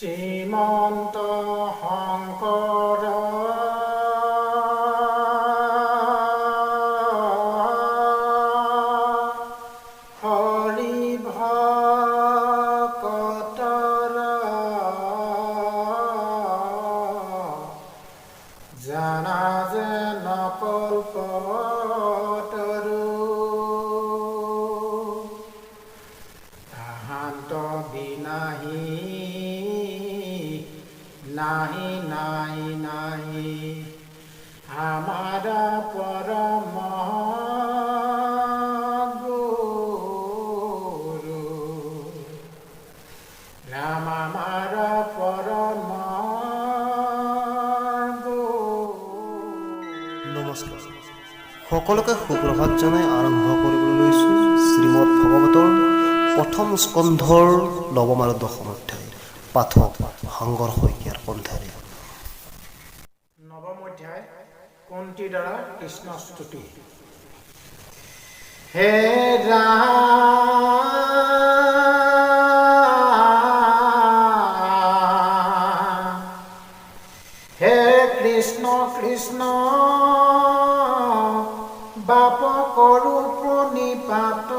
শ্ৰীমন্ত শংকৰ হৰি ভকতৰ জানা যেন কল্পতৰু তাহান্ত বিনাহি নাহি নাহি নাহি আমাৰা পৰম গুৰু ৰাম আমাৰা পৰম নমস্কাৰ সকলোকে সুপ্ৰভাত জনাই আৰম্ভ কৰিবলৈ লৈছোঁ শ্ৰীমদ ভগৱতৰ প্ৰথম স্কন্ধৰ নৱম আৰু দশম অধ্যায় পাঠক সাংগৰ শইকীয়াৰ কণ্ঠেৰে। নৱম অধ্যায় কুন্তীৰ দ্বাৰা কৃষ্ণ স্তুতি। হে ৰাম হে কৃষ্ণ কৃষ্ণ বাপ কৰো প্ৰণিপাত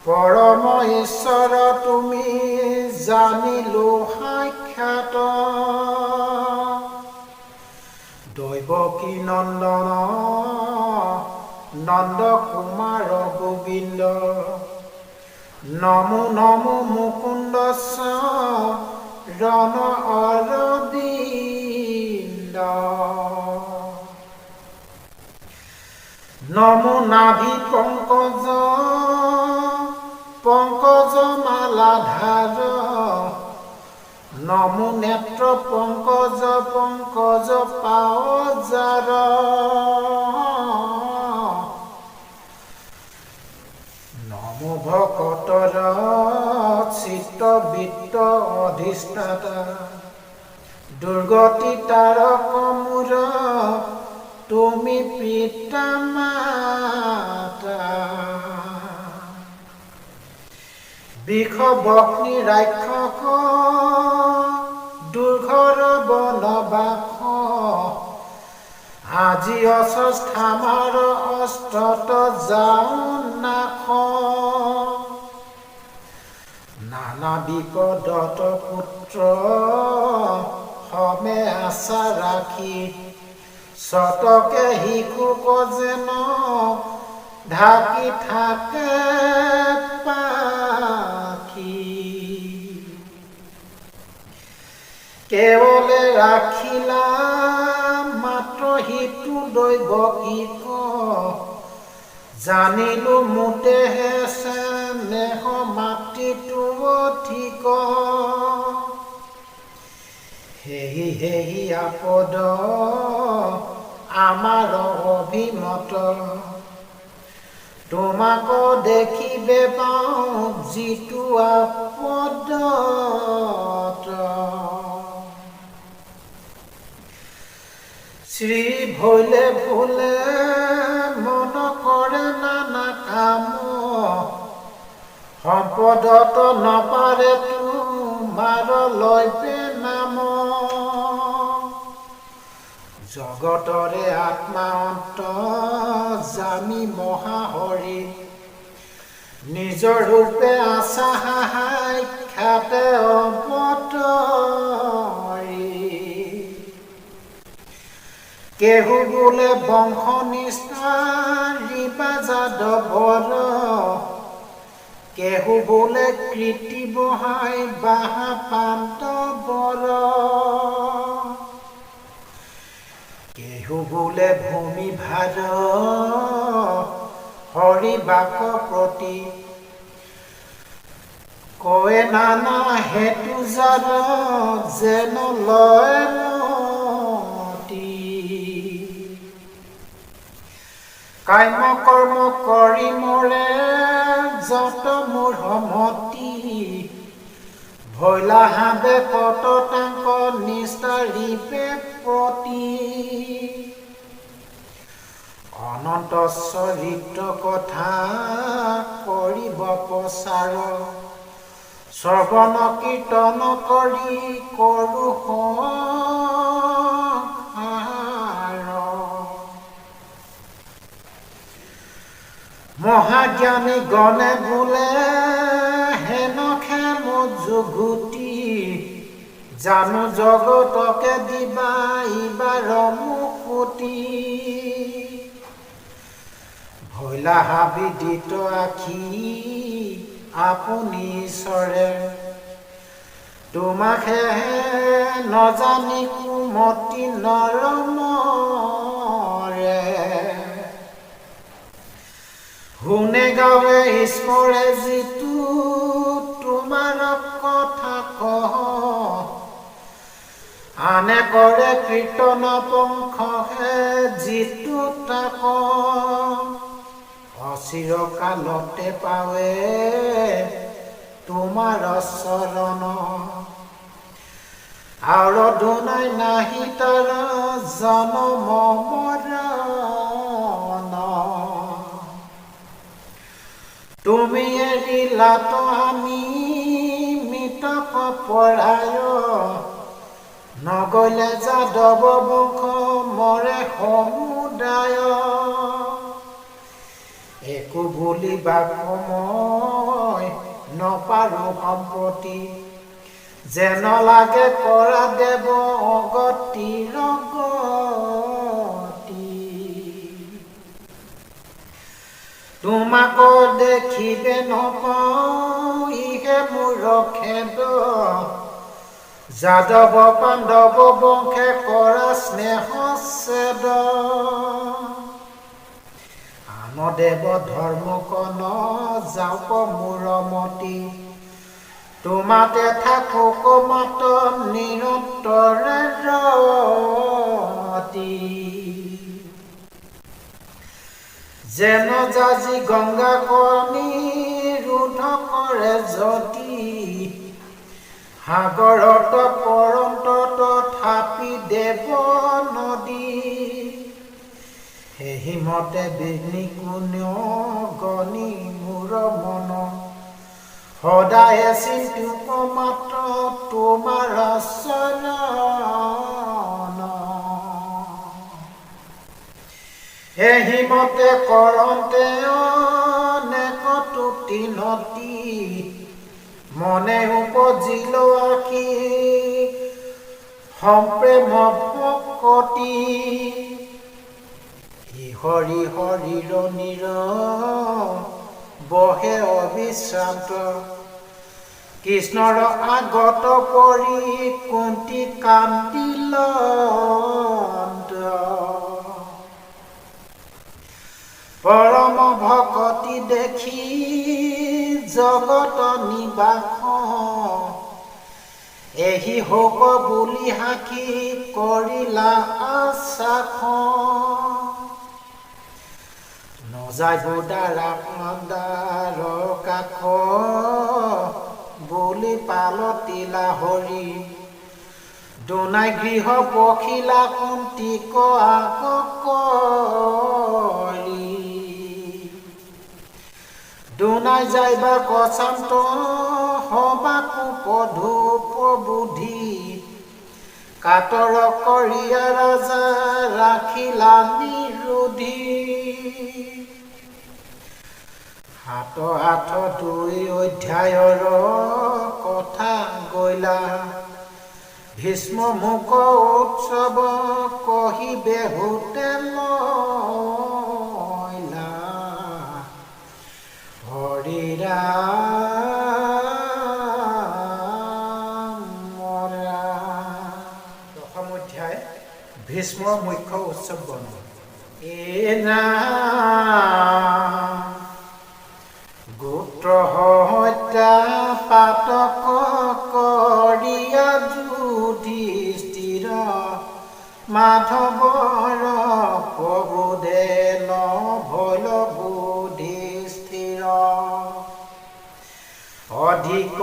পৰম ঈশ্বৰ তুমি জানিলো সাক্ষাৎ দৈৱকী নন্দন নন্দ কুমাৰ গোবিন্দ নমো নমো মুকুন্দ ৰণ অৰবিন্দ নমো নাভি পংকজ পংকজ মালাধাৰ নমো নেত্ৰ পংকজ পংকজ পাৱজাৰ নমো ভকতৰ চিত্তবৃত্ত অধিষ্ঠাতা দুৰ্গতি তাৰক মূৰ তুমি পিতা মাতা বিষ বগ্নি ৰাক্ষস দুৰ্ঘৰ বনবাস আজি অস্থামাৰ অষ্টত যাওঁ নাশ নানা বিপদত পুত্ৰ সমে আশা ৰাখি শতকে শিশুক যেন ঢাকি থাকে পাখি কেৱলে ৰাখিলা মাত্ৰ সিটো দৈৱকীক জানিলো মোতেহে স্নেহ মাতৃটো অধিক হেহি হেহি আপদ আমাৰ অভিমত তোমাক দেখিবে পাওঁ যিটো আপদ শ্ৰী ভৈলে ভুলে মন কৰে নানা কাম সম্পদত নপাৰে তোমাৰ লৈপে নাম জগতৰে আত্মা অন্ত জামি মহাহৰি নিজৰ ৰূপে আশা সাক্ষাতে অৱতৰি কেহু বোলে বংশ নিষ্ঠাৰ ৰিবা যাদৱৰ কেহু বোলে কীৰ্তি বহাই বাহা পাণ্ডৱৰ কেহু বোলে ভূমি ভাৰ হৰি বাক প্ৰতি কয় নানা হেতু যাৰ যেন লয় মতি কাম্য কৰ্ম কৰি মৰে যত মোৰ মতি ভৈলা হাবে কত তাংক নিষ্ঠাৰিপে প্ৰতি অনন্ত চৰিত্ৰ কথা কৰিব প্ৰচাৰ শ্ৰৱণ কীৰ্তন কৰি কৰো সংহাৰ। মহাজ্ঞানী গণে বোলে হেনখে মজুগুটি, জানো জগতকে দিবা ইবাৰ মুকুতি। ভৈলা হাবিদিত আখি আপুনি ঈশ্বৰে, তোমাকে নজানি কুমতি নৰমৰে। শুনে গাৱে ঈশ্বৰে যিটো তোমাৰ কথা কহ, আনে কৰে কীৰ্তন পংখহে যিটো তাক। অচিৰকালতে পাৱে তোমাৰ চৰণ, আৰু দুনাই নাহি তাৰ জনম মৰণ। তুমি এৰিলাত আমি মৃতক পৰায়, নগলে যাদৱ বংশ মৰে সমুদায়। একো বুলিবা সময় নপাৰো সম্পত্তি, যেন লাগে কৰা দেৱ অগতিৰ গতি। তোমাক দেখিবে নপাওঁ ইহে মোৰ খেদ, যাদৱ পাণ্ডৱ বংশে কৰা স্নেহ ছেদ। আনদেৱ ধৰ্ম কন যাওক মোৰ মতি, তোমাতে থাকক মাত নিৰন্তৰে ৰতি। যেন যাজি গংগা কৰ্ণী ৰোধ কৰে যদি, সাগৰত পৰন্ত তথাপি দেৱ নদী। সেহিমতে বিঘ্নি কোনেও গণি মোৰ মন, সদায়ে চিন্তুক মাত্ৰ তোমাৰ চৰণ। সেহিমতে কৰন্তে অনেক তুতি নতি, মনে উপজিল আশী সম্প্ৰেম ভকতি। হৰি হৰিৰ নিৰ বহে অবিশ্ৰান্ত, কৃষ্ণৰ আগত পৰি কুন্তি কান্দিল। পৰম ভকতি দেখি জগত নিবাস, এহি হক বুলি সাক্ষী কৰিলা আশ্বাস। নযায় দ্বাৰা দ্বাৰ কাষ, বুলি পালতিলা হৰি, দুনাই গৃহ পখিলা কুন্তিক আগ কৰি। দুনাই যাইবা কচান্ত হবা কুপধূপ বুদ্ধি, কাতৰ কৰিয়া ৰাজা ৰাখিলা নিৰোধী। সাত আঠ ২ অধ্যায়ৰ কথা গৈলা, ভীষ্ম মুখ উৎসৱ কহিবে হোতে লয়লা। হৰি ৰাম ৰাম। দশম অধ্যায় ভীষ্মৰ মুখ্য উৎসৱ বৰ্ণন। গোত্ৰ হত্যা পাতক কৰিয়া যুধিষ্ঠিৰ, মাধৱৰ প্ৰবোধে নভৈল বুদ্ধিস্থিৰ। অধিক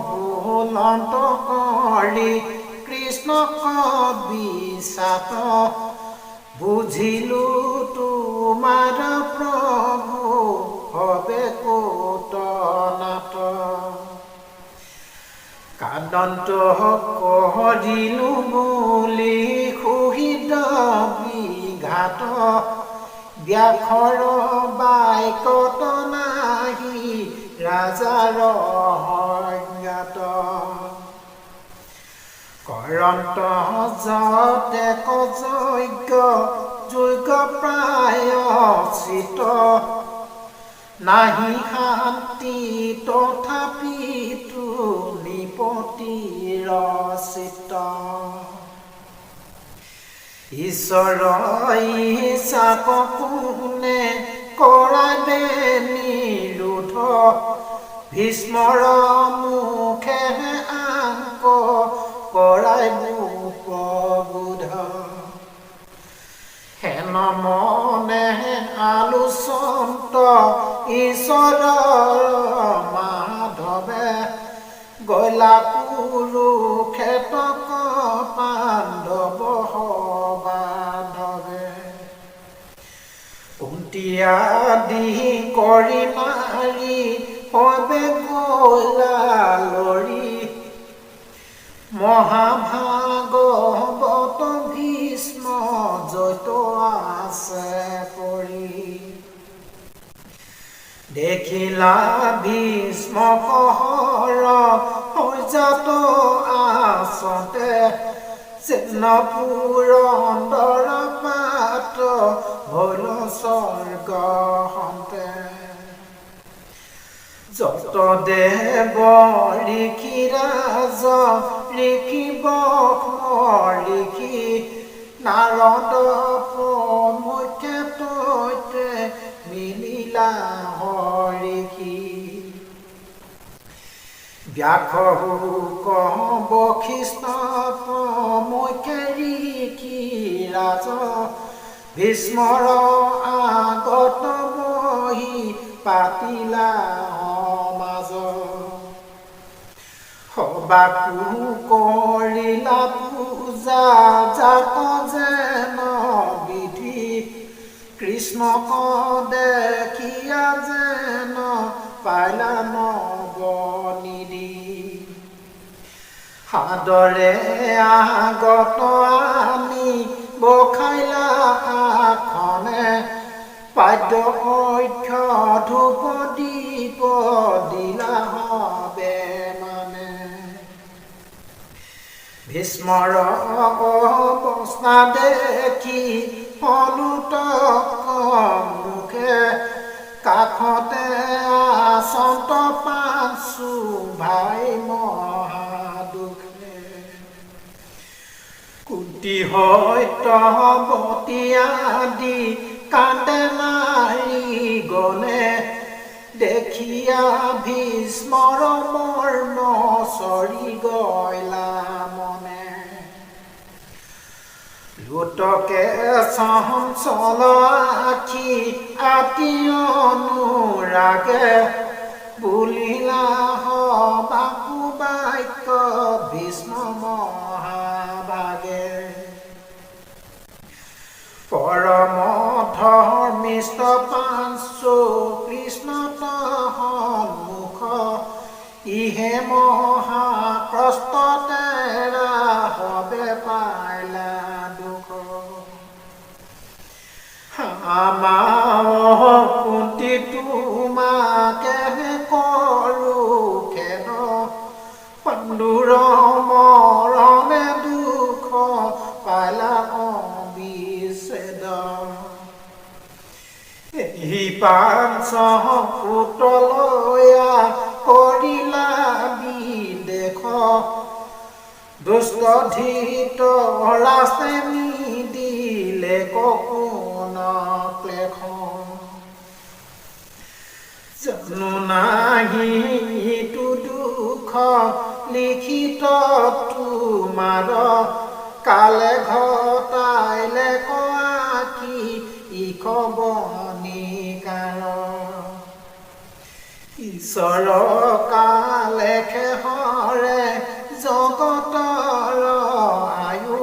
বুলন্ত কৰি কৃষ্ণক বিশ্বাত, বুঝিলো তোমাৰ প্ৰভু হবে কোট নাট। কাদন্ত কৰিলো বুলি সুহিত বিঘাত ব্যাঘৰ বাইকত নাহি ৰাজাৰ সংজ্ঞাত কৰন্ত যতে যজ্ঞ যজ্ঞ প্ৰায়শ্চিত নাহি শান্তি তথাপিতো নিপতিৰ চিত্ত ঈশ্বৰ ইচ্ছাক কোনে কৰাবে নিৰোধ ভীষ্মৰ মুখে আংক কৰাই প্ৰবোধ হেন মনে আলোচন্ত ঈশ্বৰৰ মাধৱে গলা কুৰুক্ষেত্ৰক পাণ্ডৱ বান্ধৱে কুন্তি আদি কৰি মাৰি হবে গলা লৰি মহাভাগৱত ভীষ্ম জয়ত আছে পৰি দেখিলা ভীষ্ম কহৰ সজাত আচতে যেন পুৰন্দৰ পাত হল স্বৰ্গ হন্তে যত দেৱ ঋষি ৰাজ ঋষি ঋষি নাৰদ প্ৰমুখ্যে তৈতে মিলিলা হৰিষি ব্যাঘ্ৰ বশিষ্ঠ প্ৰমুখ্যে ঋষি ৰাজ ভীষ্মৰ আগত বহি পাতিলা সমাজ সবাকো কৰিলা পূজা যাক যেন বিধি কৃষ্ণক দেখিয়া যেন পাইলা নৱনিধি সাদৰে আগত আনি বখাইলা আসনে পাদ্য অক্ষ ধূপ দীপ দিলা হবে মানে ভীষ্মৰ অৱস্থা দেখি অনুত মুখে কাষতে আচন্ত পাঁচো ভাই মহাদুখে কুন্তি সত্যৱতী আদি কান্দে মাৰি গলে দেখিয়া ভীষ্মৰ মৰ্ম চৰি গলা মনে লুটকে চঞ্চল আখি আতি অনুৰাগে বুলিলা সবাকো বাক্য ভীষ্ম মহাভাগে পৰম ধৰ্মিষ্ঠ পাঁচো কৃষ্ণ সন্মুখ ইহে মহাকষ্ট তেৰা হবে পাইলা দুখ আমাৰ কুন্তি তোমাকে কৰো খেদ পাণ্ডুৰ মৰণে দুখ পাইলা হি পাঞ্চ পুতলয়া কৰিলা বিদেশ দুষ্ট ধীত ৰাস্তে নিদিলে ককুন ক্লেশ জানো নাহি ইটো দুখ লিখিত তোমাৰ কালে ঘটাইলে কি ইখব ঈশ্বৰ কালে খেহৰে জগতৰ আয়ু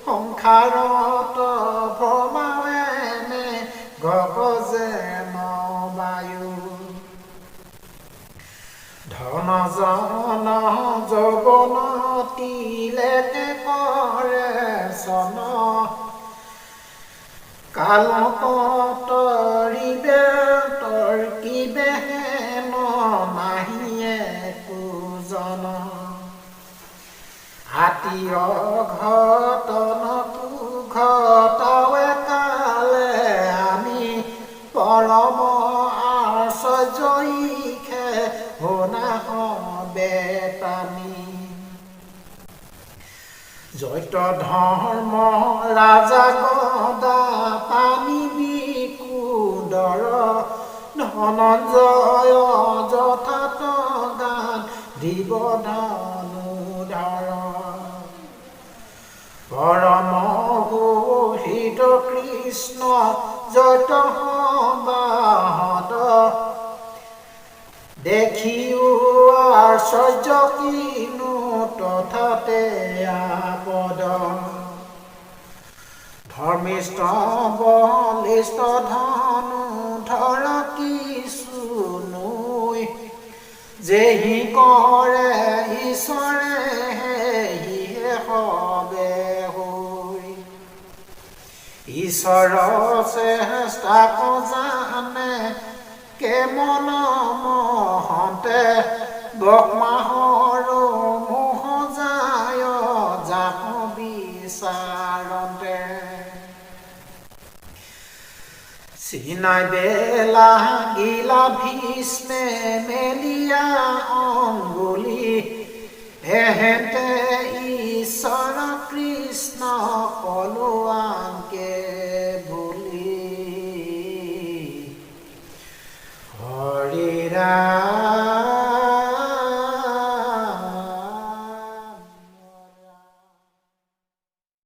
সংসাৰত ভ্ৰমাৱেনে গগজে নবায়ু ধন জন যব কিলেকে কৰে চন কালক তৰিবে তৰ্কিবে হেন নাহিয়ে কুজন হাতীয় ঘটন কুঘটাৱে কালে আমি পৰম আশ্চৰ্যইখে শুনা হবে টানি জৈত ধৰ্ম ৰাজা গদা পানী বিকুদৰ ধনঞ্জয় যথাত গান দিব ধনুধৰ পৰম হৃদ কৃষ্ণ জৈত সবাহত দেখিও আশ্চৰ্য কিনো তথাতে আপদ ধৰ্মিষ্ঠ বলিষ্ঠ ধনুধৰ কিছু নৈ যেহি কৰে ঈশ্বৰে সেহিহে হবে হৈ ঈশ্বৰ চেষ্টাক জানে কেমন মহন্তে বকমাহৰো মোহ যায় জাপ বিচাৰন্তে চিনাই বেলা গিলা ভীষ্মে মেলিয়া অংগুলি এহেঁতে ঈশ্বৰ কৃষ্ণ কলোৱা